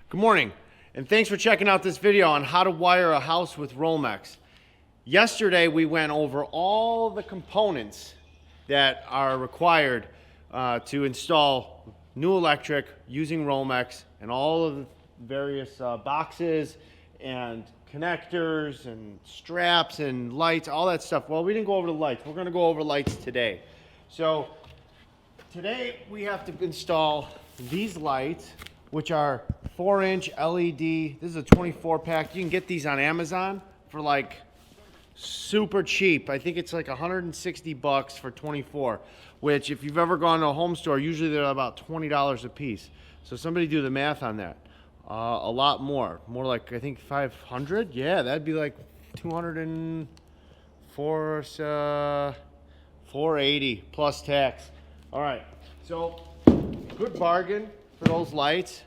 Good morning, and thanks for checking out this video on how to wire a house with Romex. Yesterday we went over all the components that are required to install new electric using Romex, and all of the various boxes and connectors and straps and lights, all that stuff. Well, we didn't go over the lights. We're going to go over lights today. So today we have to install these lights, which are 4-inch LED. This is a 24 pack. You can get these on Amazon for like super cheap. I think it's like 160 bucks for 24, which if you've ever gone to a home store, usually they're about $20 a piece. So somebody do the math on that. A lot more like, I think 500. Yeah, that'd be like 204, 480 plus tax. All right, so good bargain for those lights.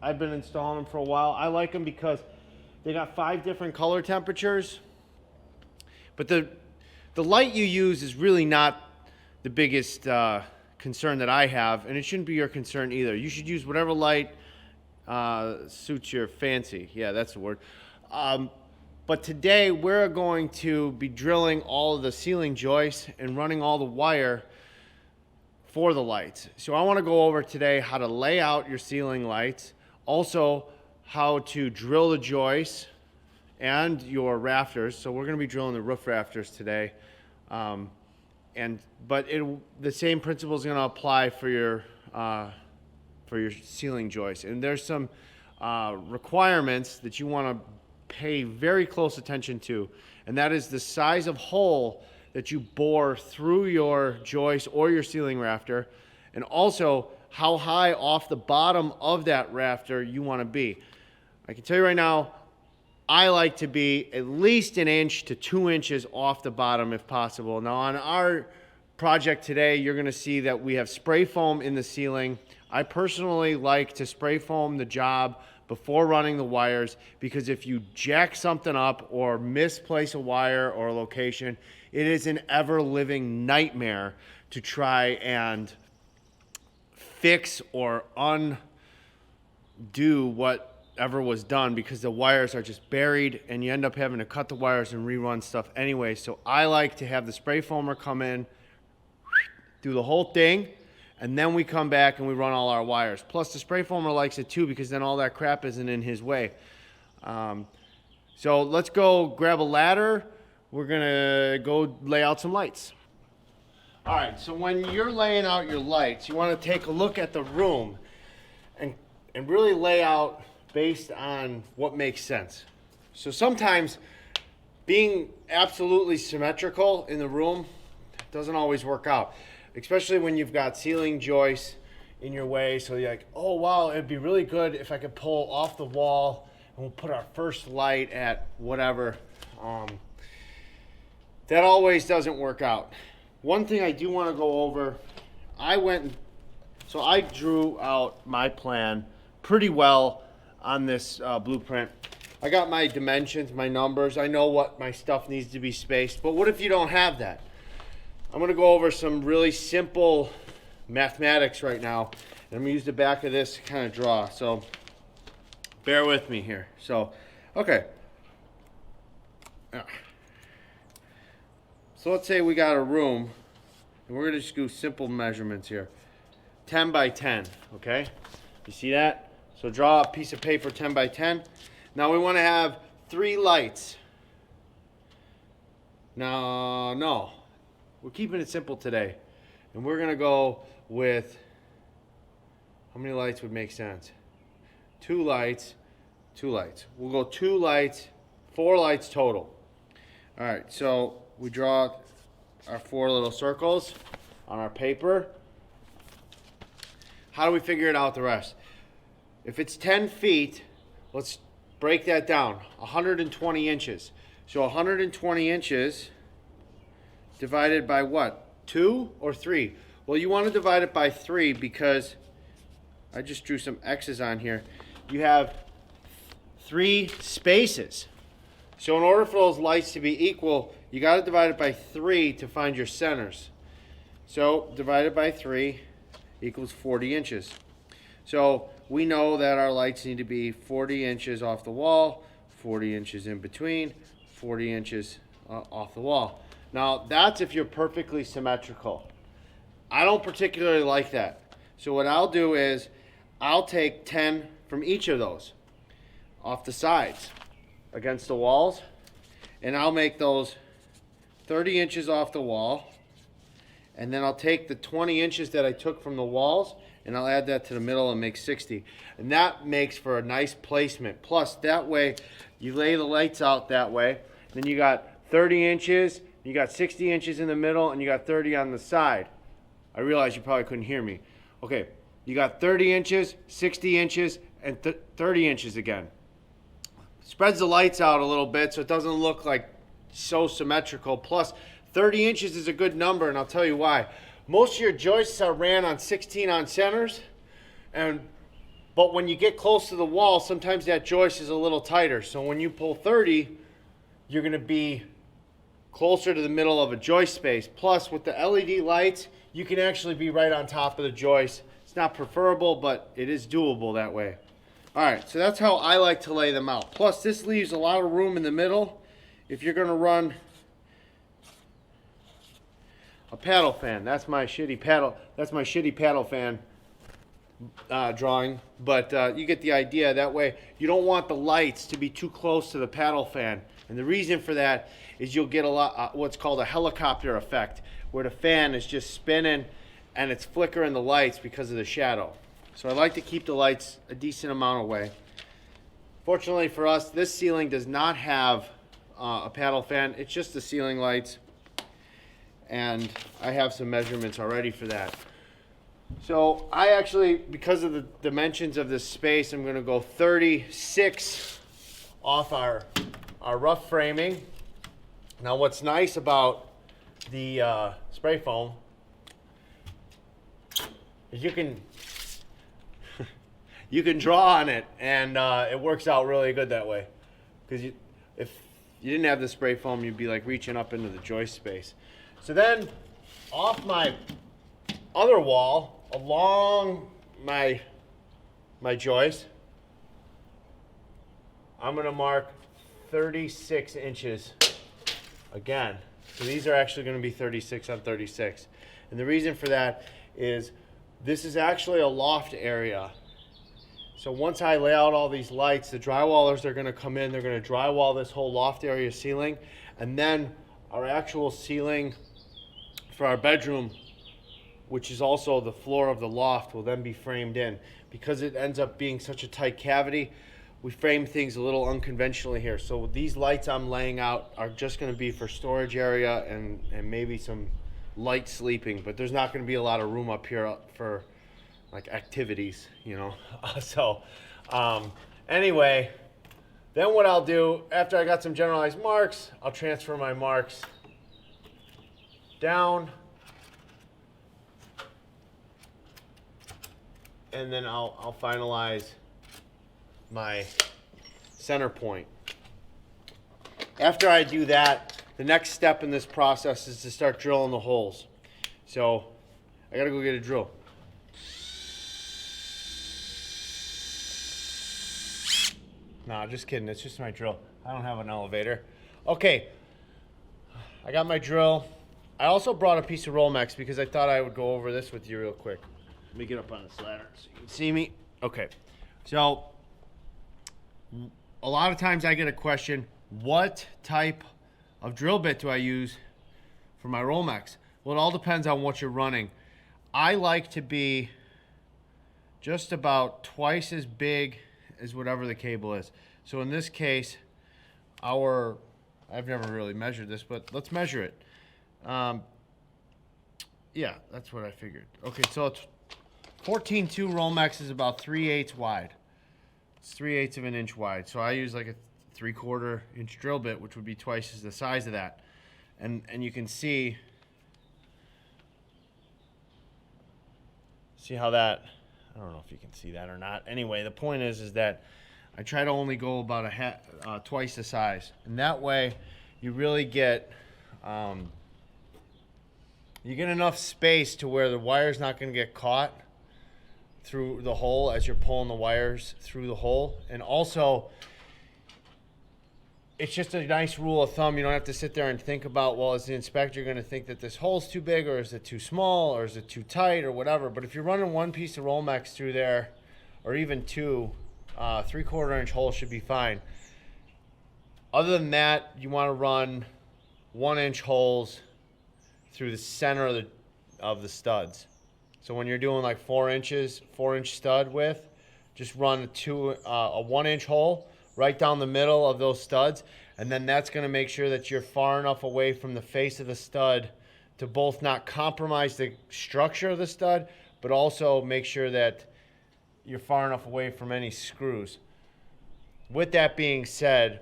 I've been installing them for a while. I like them because they got 5 different color temperatures. But the light you use is really not the biggest concern that I have, and it shouldn't be your concern either. You should use whatever light suits your fancy. Yeah, that's the word. But today we're going to be drilling all of the ceiling joists and running all the wire for the lights. So I want to go over today how to lay out your ceiling lights, also how to drill the joists and your rafters. So we're going to be drilling the roof rafters today, but the same principle is going to apply for your ceiling joists. And there's some requirements that you want to pay very close attention to, and that is the size of hole that you bore through your joist or your ceiling rafter, and also how high off the bottom of that rafter you want to be. I can tell you right now, I like to be at least 1 inch to 2 inches off the bottom if possible. Now on our project today, you're going to see that we have spray foam in the ceiling. I personally like to spray foam the job before running the wires, because if you jack something up or misplace a wire or a location, it is an ever-living nightmare to try and fix or undo whatever was done, because the wires are just buried and you end up having to cut the wires and rerun stuff anyway. So I like to have the spray foamer come in, do the whole thing, and then we come back and we run all our wires. Plus the spray foamer likes it too, because then all that crap isn't in his way. So let's go grab a ladder. We're gonna go lay out some lights. All right, so when you're laying out your lights, you wanna take a look at the room and really lay out based on what makes sense. So sometimes being absolutely symmetrical in the room doesn't always work out, especially when you've got ceiling joists in your way. So you're like, oh wow, it'd be really good if I could pull off the wall and we'll put our first light at whatever. That always doesn't work out. One thing I do want to go over, I drew out my plan pretty well on this blueprint. I got my dimensions, my numbers. I know what my stuff needs to be spaced, but what if you don't have that? I'm going to go over some really simple mathematics right now, and I'm going to use the back of this to kind of draw. So bear with me here. So, okay. So let's say we got a room, and we're going to just do simple measurements here. 10 by 10, okay? You see that? So draw a piece of paper 10 by 10. Now we want to have 3 lights. No, we're keeping it simple today. And we're going to go with, how many lights would make sense? 2 lights, 2 lights. We'll go 2 lights, 4 lights total. All right, so we draw our 4 little circles on our paper. How do we figure it out the rest? If it's 10 feet, let's break that down. 120 inches. So 120 inches divided by what? 2 or 3? Well, you want to divide it by 3 because I just drew some X's on here. You have 3 spaces. So in order for those lights to be equal, you got to divide it by 3 to find your centers. So divided by 3 equals 40 inches. So we know that our lights need to be 40 inches off the wall, 40 inches in between, 40 inches off the wall. Now, that's if you're perfectly symmetrical. I don't particularly like that. So what I'll do is I'll take 10 from each of those off the sides against the walls, and I'll make those 30 inches off the wall, and then I'll take the 20 inches that I took from the walls and I'll add that to the middle and make 60. And that makes for a nice placement. Plus, that way, you lay the lights out that way, then you got 30 inches, you got 60 inches in the middle, and you got 30 on the side. I realize you probably couldn't hear me. Okay, you got 30 inches, 60 inches, and 30 inches again. Spreads the lights out a little bit so it doesn't look like so symmetrical. Plus, 30 inches is a good number, and I'll tell you why. Most of your joists are ran on 16-on centers, but when you get close to the wall, sometimes that joist is a little tighter. So when you pull 30, you're going to be closer to the middle of a joist space. Plus, with the LED lights, you can actually be right on top of the joist. It's not preferable, but it is doable that way. All right, so that's how I like to lay them out. Plus, this leaves a lot of room in the middle if you're going to run a paddle fan. That's my shitty paddle fan drawing, but you get the idea. That way, you don't want the lights to be too close to the paddle fan. And the reason for that is you'll get a lot what's called a helicopter effect, where the fan is just spinning and it's flickering the lights because of the shadow. So I like to keep the lights a decent amount away. Fortunately for us, this ceiling does not have a paddle fan. It's just the ceiling lights, and I have some measurements already for that. So I actually, because of the dimensions of this space, I'm going to go 36 off our rough framing. Now, what's nice about the spray foam is you can draw on it, and it works out really good that way. Because if you didn't have the spray foam, you'd be like reaching up into the joist space. So then, off my other wall, along my joist, I'm going to mark 36 inches again. So these are actually going to be 36 on 36. And the reason for that is this is actually a loft area. So once I lay out all these lights, the drywallers are going to come in, they're going to drywall this whole loft area ceiling, and then our actual ceiling for our bedroom, which is also the floor of the loft, will then be framed in. Because it ends up being such a tight cavity, we frame things a little unconventionally here. So these lights I'm laying out are just going to be for storage area and maybe some light sleeping, but there's not going to be a lot of room up here for like activities, you know. Anyway, then what I'll do after I got some generalized marks, I'll transfer my marks down, and then I'll finalize my center point. After I do that, the next step in this process is to start drilling the holes. So I gotta go get a drill. Nah, just kidding, it's just my drill. I don't have an elevator. Okay, I got my drill. I also brought a piece of Romex because I thought I would go over this with you real quick. Let me get up on this ladder so you can see me. Okay, so a lot of times I get a question, what type of drill bit do I use for my Romex? Well, it all depends on what you're running. I like to be just about twice as big as whatever the cable is. So in this case, I've never really measured this, but let's measure it. Yeah, that's what I figured. Okay, so it's 14.2 Romex is about 3/8 wide. It's 3/8 of an inch wide. So I use like a 3/4 inch drill bit, which would be twice as the size of that. And you can see how that, I don't know if you can see that or not. Anyway, the point is that I try to only go about twice the size. And that way you really get, you get enough space to where the wire's not going to get caught. through the hole as you're pulling the wires through the hole. And also, it's just a nice rule of thumb. You don't have to sit there and think about, well, is the inspector going to think that this hole's too big, or is it too small, or is it too tight, or whatever. But if you're running one piece of Romex through there, or even two, 3/4 inch holes should be fine. Other than that, you want to run 1 inch holes through the center of the studs. So when you're doing like 4 inches, 4-inch stud width, just run a 1 inch hole right down the middle of those studs, and then that's going to make sure that you're far enough away from the face of the stud to both not compromise the structure of the stud, but also make sure that you're far enough away from any screws. With that being said,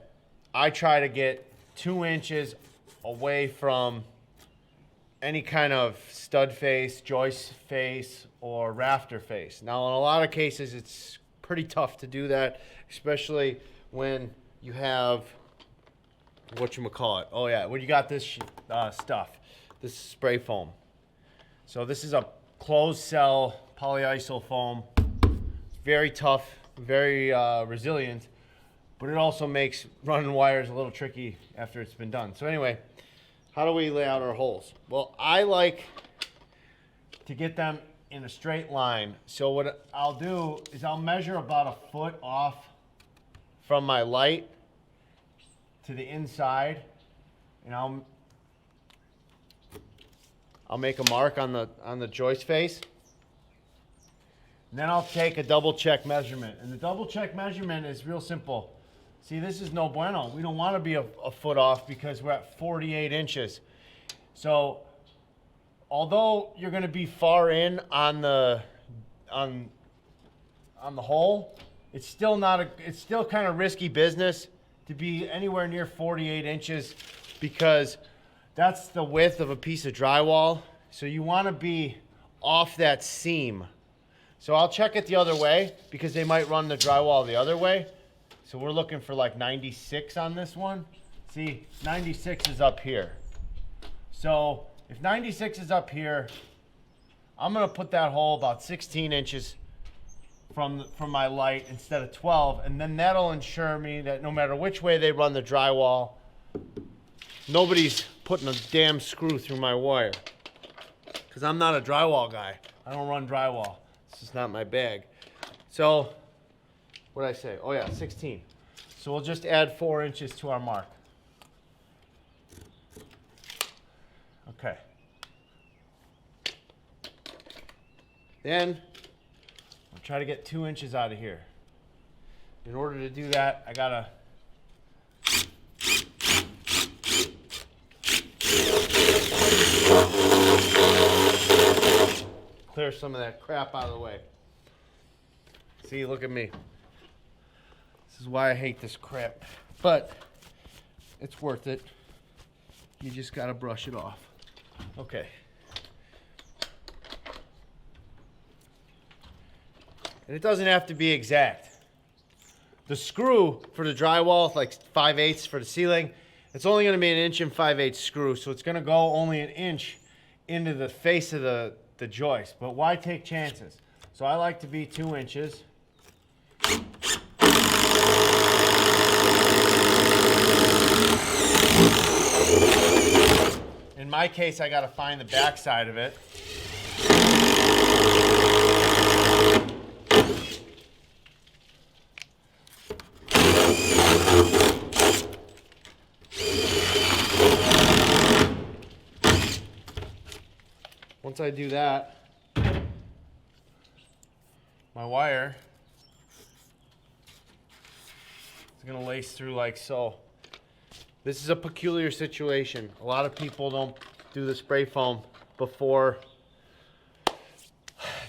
I try to get 2 inches away from any kind of stud face, joist face, or rafter face. Now, in a lot of cases, it's pretty tough to do that, especially when you have, whatchamacallit. Oh yeah, when you got this stuff, this spray foam. So this is a closed cell polyiso foam. Very tough, very resilient, but it also makes running wires a little tricky after it's been done. So anyway, how do we lay out our holes? Well, I like to get them in a straight line. So what I'll do is I'll measure about 1 foot off from my light to the inside, and I'll make a mark on the joist face. And then I'll take a double check measurement. And the double check measurement is real simple. See, this is no bueno. We don't want to be a foot off because we're at 48 inches. So although you're going to be far in on the hole, it's still kind of risky business to be anywhere near 48 inches because that's the width of a piece of drywall. So you want to be off that seam. So I'll check it the other way because they might run the drywall the other way. So we're looking for like 96 on this one. See, 96 is up here. So if 96 is up here, I'm gonna put that hole about 16 inches from my light instead of 12, and then that'll ensure me that no matter which way they run the drywall, nobody's putting a damn screw through my wire. Because I'm not a drywall guy. I don't run drywall. It's just not my bag. So, what did I say? Oh yeah, 16. So we'll just add 4 inches to our mark. Okay. Then, I'll try to get 2 inches out of here. In order to do that, I gotta clear some of that crap out of the way. See, look at me. This is why I hate this crap. But it's worth it. You just gotta brush it off. Okay. And it doesn't have to be exact. The screw for the drywall, like 5/8 for the ceiling, it's only gonna be 1 inch and 5/8 screw, so it's gonna go only 1 inch into the face of the joist. But why take chances? So I like to be 2 inches. In my case, I gotta find the back side of it. Once I do that, my wire is going to lace through like so. This is a peculiar situation. A lot of people don't do the spray foam before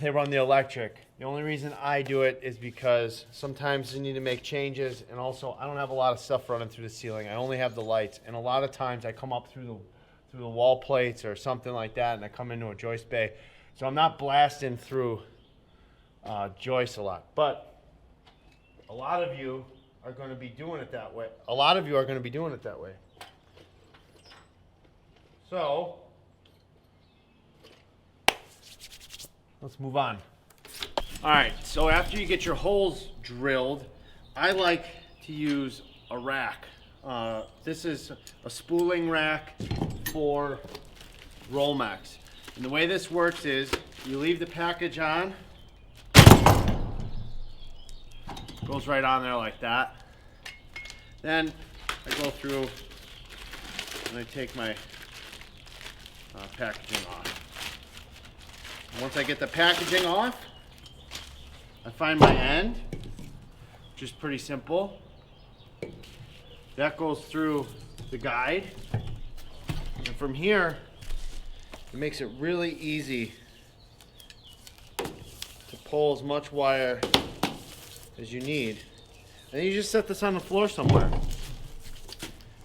they run the electric. The only reason I do it is because sometimes you need to make changes, and also I don't have a lot of stuff running through the ceiling. I only have the lights, and a lot of times I come up through the wall plates or something like that, and I come into a joist bay. So I'm not blasting through joists a lot. But a lot of you are going to be doing it that way. So let's move on. All right, so after you get your holes drilled, I like to use a rack. This is a spooling rack for Romex. And the way this works is you leave the package on, goes right on there like that. Then I go through and I take my packaging off. Once I get the packaging off, I find my end, which is pretty simple. That goes through the guide. And from here, it makes it really easy to pull as much wire as you need. And then you just set this on the floor somewhere.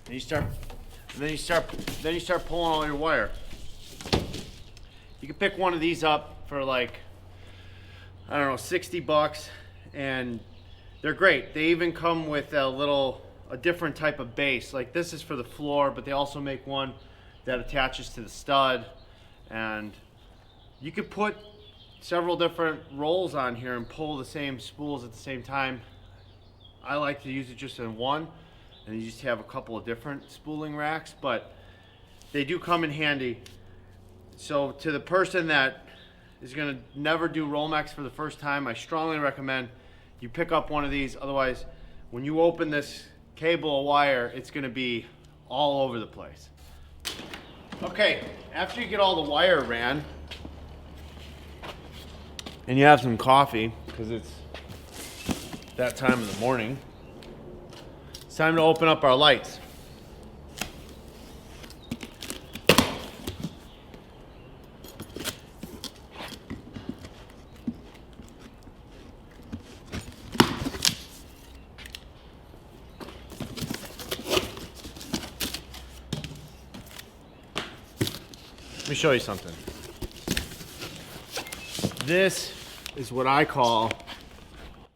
And you start pulling all your wire. You can pick one of these up for like, I don't know, 60 bucks, and they're great. They even come with a different type of base. Like this is for the floor, but they also make one that attaches to the stud, and you could put several different rolls on here and pull the same spools at the same time. I like to use it just in one, and you just have a couple of different spooling racks, but they do come in handy. So to the person that is going to never do Romex for the first time, I strongly recommend you pick up one of these. Otherwise, when you open this cable of wire, it's going to be all over the place. Okay, after you get all the wire ran, and you have some coffee, because it's that time of the morning, it's time to open up our lights. Let me show you something. This is what I call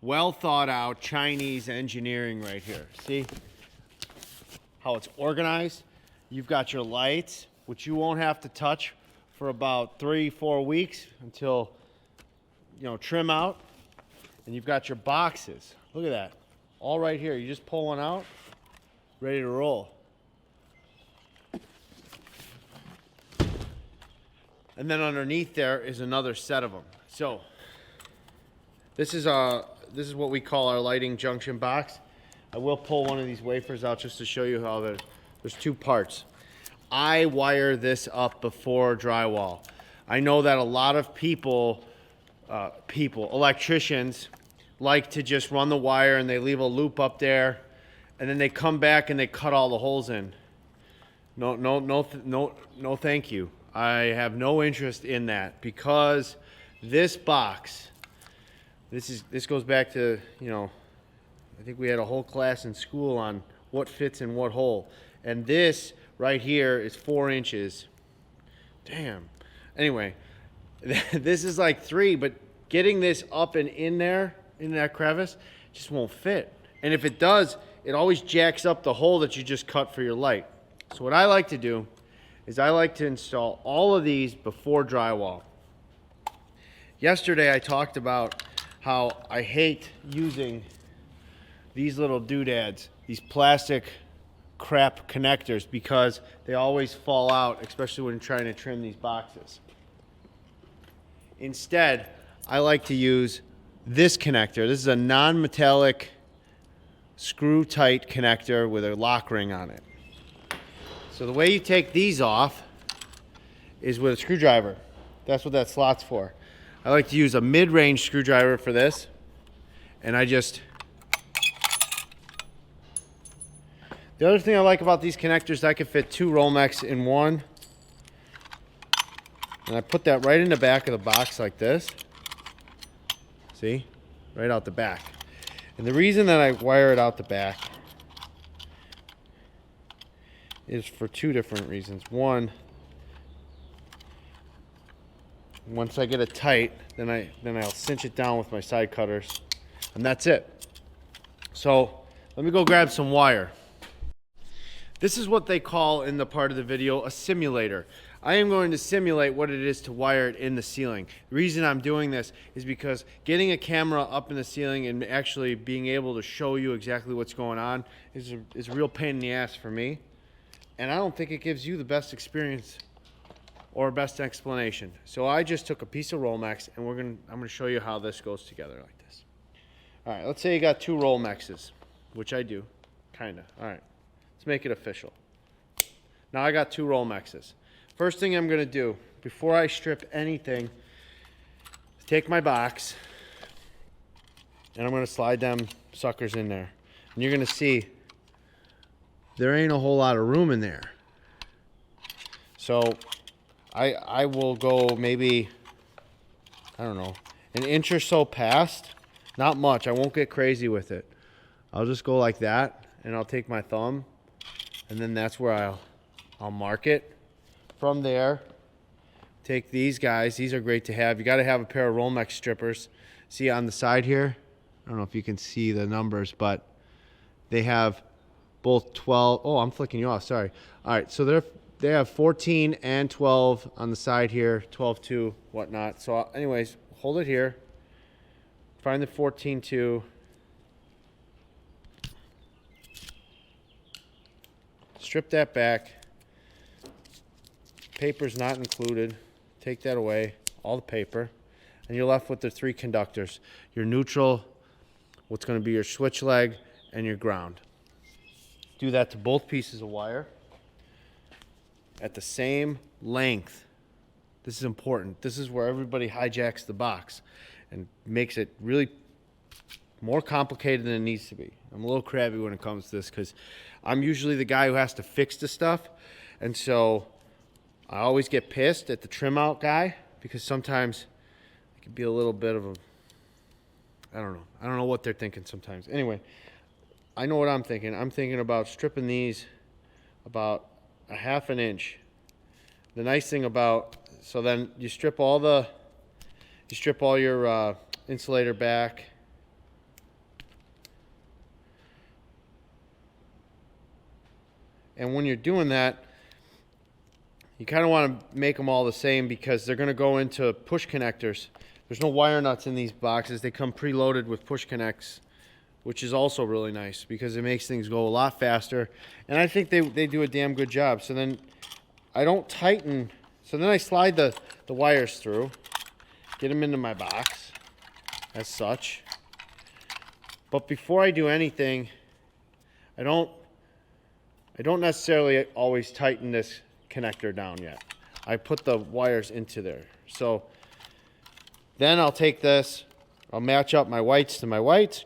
well thought out Chinese engineering right here. See how it's organized? You've got your lights, which you won't have to touch for about 3-4 weeks until, you know, trim out. And you've got your boxes. Look at that. All right here. You just pull one out, ready to roll. And then underneath there is another set of them. So this is what we call our lighting junction box. I will pull one of these wafers out just to show you how there's two parts. I wire this up before drywall. I know that a lot of electricians, like to just run the wire and they leave a loop up there, and then they come back and they cut all the holes in. No, thank you. I have no interest in that, because this box, this goes back to, you know, I think we had a whole class in school on what fits in what hole. And this right here is 4 inches. Damn. Anyway, this is like 3, but getting this up and in there, in that crevice, just won't fit. And if it does, it always jacks up the hole that you just cut for your light. So what I like to do is I like to install all of these before drywall. Yesterday I talked about how I hate using these little doodads, these plastic crap connectors, because they always fall out, especially when you're trying to trim these boxes. Instead, I like to use this connector. This is a non-metallic screw tight connector with a lock ring on it. So the way you take these off is with a screwdriver. That's what that slot's for. I like to use a mid-range screwdriver for this, and I just... The other thing I like about these connectors, I can fit 2 Romex in one, and I put that right in the back of the box like this. See? Right out the back. And the reason that I wire it out the back is for 2 different reasons. One, once I get it tight, then I'll cinch it down with my side cutters, and that's it. So let me go grab some wire. This is what they call in the part of the video a simulator. I am going to simulate what it is to wire it in the ceiling. The reason I'm doing this is because getting a camera up in the ceiling and actually being able to show you exactly what's going on is a real pain in the ass for me. And I don't think it gives you the best experience or best explanation. So I just took a piece of Romex and I'm gonna show you how this goes together like this. All right, let's say you got 2 Romexes, which I do, kinda. All right, let's make it official. Now I got 2 Romexes. First thing I'm gonna do, before I strip anything, is take my box and I'm gonna slide them suckers in there. And you're gonna see there ain't a whole lot of room in there. So I will go maybe, I don't know, an inch or so past. Not much, I won't get crazy with it. I'll just go like that and I'll take my thumb and then that's where I'll mark it. From there, take these guys. These are great to have. You got to have a pair of Romex strippers. See on the side here? I don't know if you can see the numbers, but they have both 12. Oh, I'm flicking you off. Sorry. All right, so they have 14 and 12 on the side here, 12-2, whatnot. So anyways, hold it here. Find the 14-2. Strip that back. Paper's not included. Take that away, all the paper. And you're left with the 3 conductors. Your neutral, what's going to be your switch leg, and your ground. Do that to both pieces of wire at the same length. This is important. This is where everybody hijacks the box and makes it really more complicated than it needs to be. I'm a little crabby when it comes to this because I'm usually the guy who has to fix the stuff. And so I always get pissed at the trim out guy because sometimes it can be a little bit of a, I don't know. I don't know what they're thinking sometimes. Anyway, I know what I'm thinking. I'm thinking about stripping these about a ½ an inch. The nice thing about, so then you strip all your insulator back. And when you're doing that, you kind of want to make them all the same because they're going to go into push connectors. There's no wire nuts in these boxes. They come preloaded with push connects, which is also really nice because it makes things go a lot faster. And I think they do a damn good job. So then I don't tighten. So then I slide the wires through, get them into my box as such. But before I do anything, I don't necessarily always tighten this connector down yet. I put the wires into there. So then I'll take this, I'll match up my whites to my whites,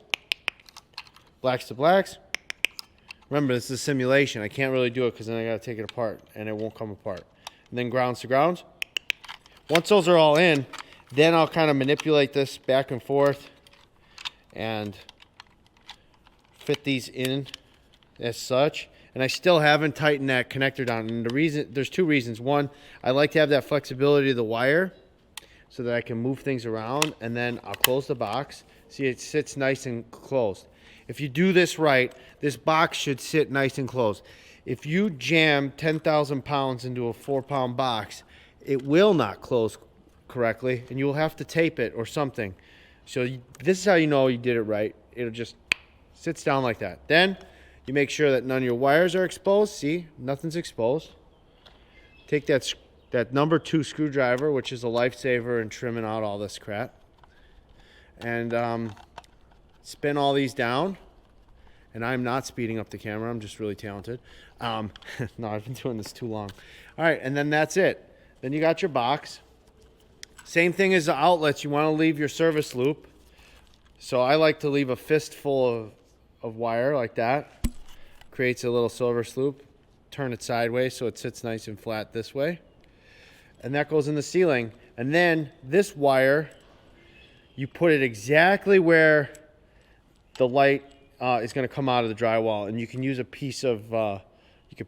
blacks to blacks. Remember, this is a simulation. I can't really do it because then I got to take it apart and it won't come apart. And then grounds to grounds. Once those are all in, then I'll kind of manipulate this back and forth and fit these in as such. And I still haven't tightened that connector down. And the reason, there's 2 reasons. One, I like to have that flexibility of the wire so that I can move things around. And then I'll close the box. See, it sits nice and closed. If you do this right, this box should sit nice and closed. If you jam 10,000 pounds into a 4-pound box, it will not close correctly. And you'll have to tape it or something. So this is how you know you did it right. It'll just sits down like that. Then you make sure that none of your wires are exposed. See, nothing's exposed. Take that number 2 screwdriver, which is a lifesaver in trimming out all this crap. And spin all these down. And I'm not speeding up the camera. I'm just really talented. No, I've been doing this too long. All right, and then that's it. Then you got your box. Same thing as the outlets. You want to leave your service loop. So I like to leave a fistful of wire like that. Creates a little service loop. Turn it sideways so it sits nice and flat this way. And that goes in the ceiling. And then this wire, you put it exactly where the light is going to come out of the drywall. And you can use a piece of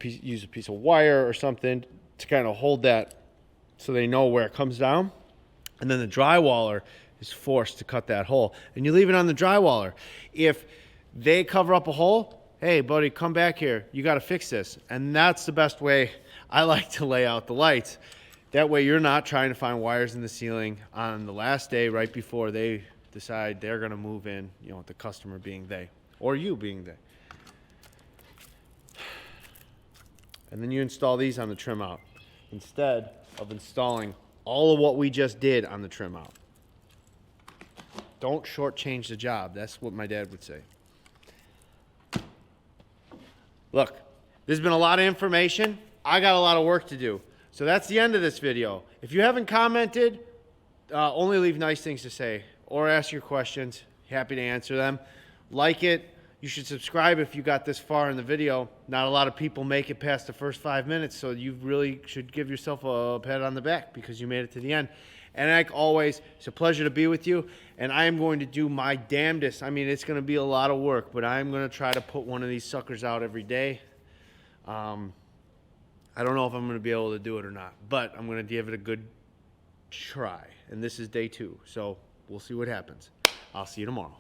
use a piece of wire or something to kind of hold that so they know where it comes down. And then the drywaller is forced to cut that hole. And you leave it on the drywaller. If they cover up a hole, hey, buddy, come back here. You got to fix this. And that's the best way I like to lay out the lights. That way you're not trying to find wires in the ceiling on the last day right before they decide they're going to move in, you know, the customer being they, or you being they. And then you install these on the trim out instead of installing all of what we just did on the trim out. Don't shortchange the job. That's what my dad would say. Look, there's been a lot of information. I got a lot of work to do. So that's the end of this video. If you haven't commented, only leave nice things to say or ask your questions. Happy to answer them. Like it. You should subscribe if you got this far in the video. Not a lot of people make it past the first 5 minutes, so you really should give yourself a pat on the back because you made it to the end. And like always, it's a pleasure to be with you, and I am going to do my damnedest. I mean, it's going to be a lot of work, but I'm going to try to put one of these suckers out every day. I don't know if I'm going to be able to do it or not, but I'm going to give it a good try. And this is day 2, so we'll see what happens. I'll see you tomorrow.